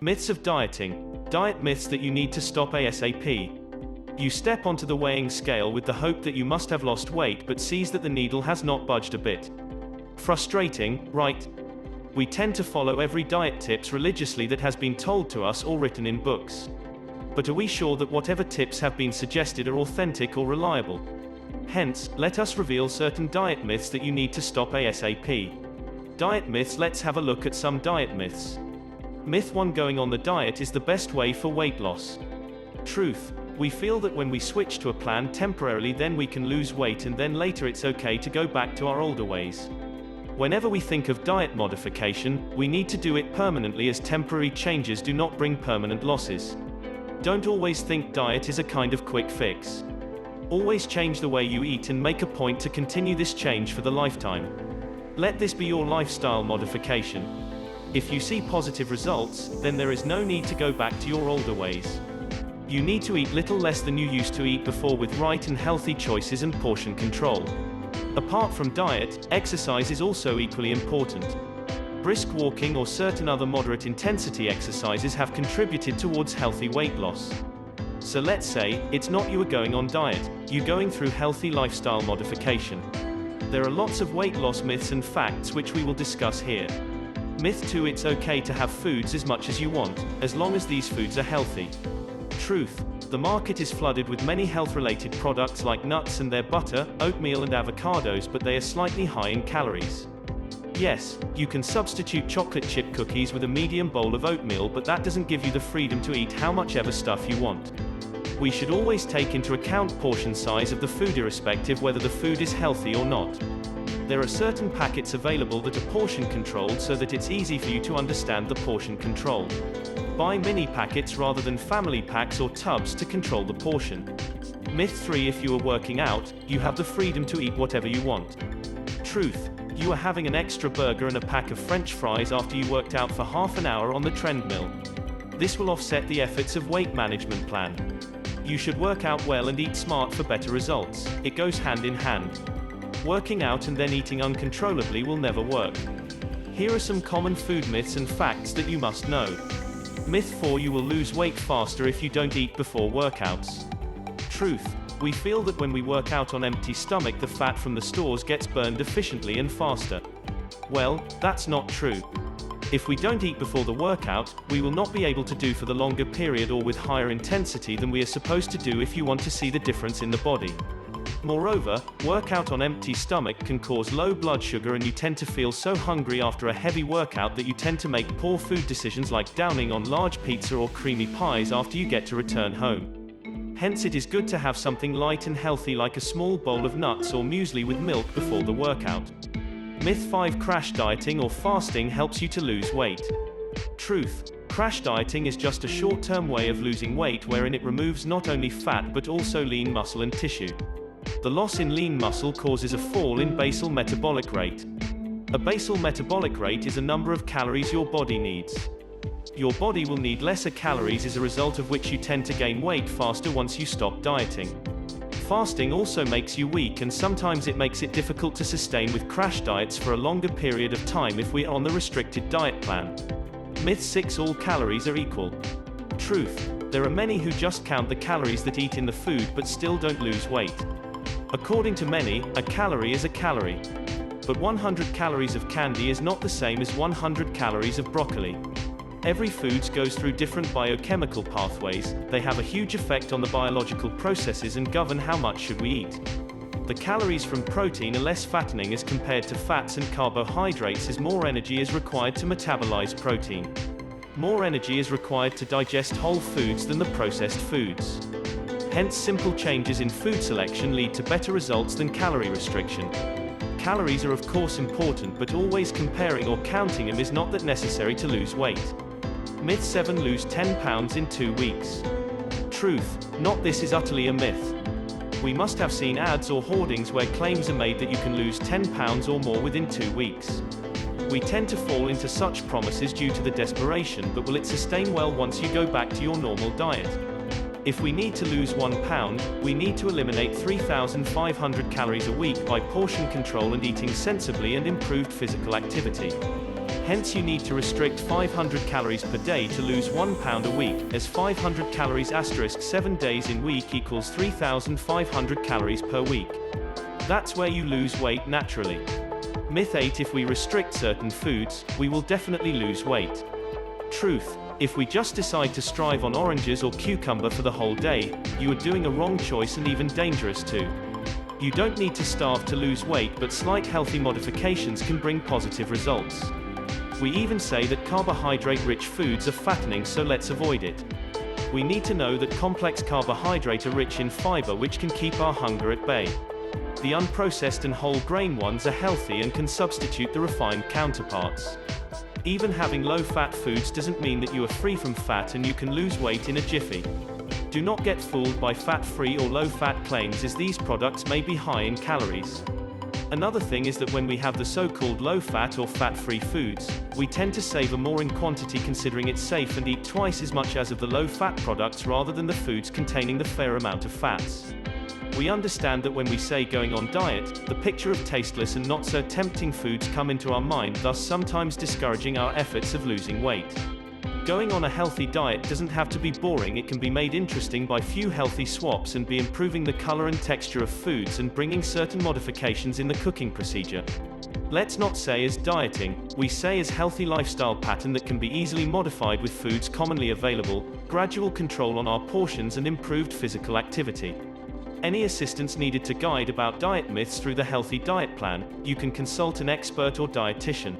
Myths of dieting. Diet myths that you need to stop ASAP. You step onto the weighing scale with the hope that you must have lost weight but sees that the needle has not budged a bit. Frustrating, right? We tend to follow every diet tips religiously that has been told to us or written in books. But are we sure that whatever tips have been suggested are authentic or reliable? Hence, let us reveal certain diet myths that you need to stop ASAP. Diet myths. Let's have a look at some diet myths. Myth 1: going on the diet is the best way for weight loss. Truth: we feel that when we switch to a plan temporarily, then we can lose weight, and then later it's okay to go back to our older ways. Whenever we think of diet modification, we need to do it permanently, as temporary changes do not bring permanent losses. Don't always think diet is a kind of quick fix. Always change the way you eat and make a point to continue this change for the lifetime. Let this be your lifestyle modification. If you see positive results, then there is no need to go back to your older ways. You need to eat little less than you used to eat before, with right and healthy choices and portion control. Apart from diet, exercise is also equally important. Brisk walking or certain other moderate intensity exercises have contributed towards healthy weight loss. So let's say, it's not you are going on diet, you're going through healthy lifestyle modification. There are lots of weight loss myths and facts which we will discuss here. Myth 2: it's okay to have foods as much as you want, as long as these foods are healthy. Truth: the market is flooded with many health-related products like nuts and their butter, oatmeal and avocados, but they are slightly high in calories. Yes, you can substitute chocolate chip cookies with a medium bowl of oatmeal, but that doesn't give you the freedom to eat how much ever stuff you want. We should always take into account portion size of the food, irrespective whether the food is healthy or not. There are certain packets available that are portion controlled so that it's easy for you to understand the portion control. Buy mini packets rather than family packs or tubs to control the portion. Myth 3: if you are working out, you have the freedom to eat whatever you want. Truth: you are having an extra burger and a pack of French fries after you worked out for half an hour on the treadmill. This will offset the efforts of weight management plan. You should work out well and eat smart for better results. It goes hand in hand. Working out and then eating uncontrollably will never work. Here are some common food myths and facts that you must know. Myth 4: you will lose weight faster if you don't eat before workouts. Truth: we feel that when we work out on empty stomach, the fat from the stores gets burned efficiently and faster. Well, that's not true. If we don't eat before the workout, we will not be able to do for the longer period or with higher intensity than we are supposed to do if you want to see the difference in the body. Moreover, workout on empty stomach can cause low blood sugar, and you tend to feel so hungry after a heavy workout that you tend to make poor food decisions like downing on large pizza or creamy pies after you get to return home. Hence, it is good to have something light and healthy like a small bowl of nuts or muesli with milk before the workout. Myth 5: crash dieting or fasting helps you to lose weight. Truth: crash dieting is just a short-term way of losing weight wherein it removes not only fat but also lean muscle and tissue. The loss in lean muscle causes a fall in basal metabolic rate. A basal metabolic rate is a number of calories your body needs. Your body will need lesser calories, as a result of which you tend to gain weight faster once you stop dieting. Fasting also makes you weak, and sometimes it makes it difficult to sustain with crash diets for a longer period of time if we are on the restricted diet plan. Myth 6: all calories are equal. Truth: there are many who just count the calories that eat in the food but still don't lose weight. According to many, a calorie is a calorie. But 100 calories of candy is not the same as 100 calories of broccoli. Every food goes through different biochemical pathways, they have a huge effect on the biological processes and govern how much should we eat. The calories from protein are less fattening as compared to fats and carbohydrates, as more energy is required to metabolize protein. More energy is required to digest whole foods than the processed foods. Hence, simple changes in food selection lead to better results than calorie restriction. Calories are of course important, but always comparing or counting them is not that necessary to lose weight. Myth 7: lose 10 pounds in 2 weeks. Truth: not this is utterly a myth. We must have seen ads or hoardings where claims are made that you can lose 10 pounds or more within 2 weeks. We tend to fall into such promises due to the desperation, but will it sustain well once you go back to your normal diet? If we need to lose 1 pound, we need to eliminate 3,500 calories a week by portion control and eating sensibly and improved physical activity. Hence you need to restrict 500 calories per day to lose 1 pound a week, as 500 calories * 7 days in week equals 3,500 calories per week. That's where you lose weight naturally. Myth 8: if we restrict certain foods, we will definitely lose weight. Truth: if we just decide to strive on oranges or cucumber for the whole day, you are doing a wrong choice and even dangerous too. You don't need to starve to lose weight, but slight healthy modifications can bring positive results. We even say that carbohydrate-rich foods are fattening, so let's avoid it. We need to know that complex carbohydrates are rich in fiber, which can keep our hunger at bay. The unprocessed and whole grain ones are healthy and can substitute the refined counterparts. Even having low-fat foods doesn't mean that you are free from fat and you can lose weight in a jiffy. Do not get fooled by fat-free or low-fat claims, as these products may be high in calories. Another thing is that when we have the so-called low-fat or fat-free foods, we tend to savor more in quantity, considering it's safe, and eat twice as much as of the low-fat products rather than the foods containing the fair amount of fats. We understand that when we say going on diet, the picture of tasteless and not so tempting foods come into our mind, thus sometimes discouraging our efforts of losing weight. Going on a healthy diet doesn't have to be boring. It can be made interesting by few healthy swaps and be improving the color and texture of foods and bringing certain modifications in the cooking procedure. Let's not say as dieting, we say as healthy lifestyle pattern that can be easily modified with foods commonly available, gradual control on our portions and improved physical activity. Any assistance needed to guide about diet myths through the Healthy Diet Plan, you can consult an expert or dietitian.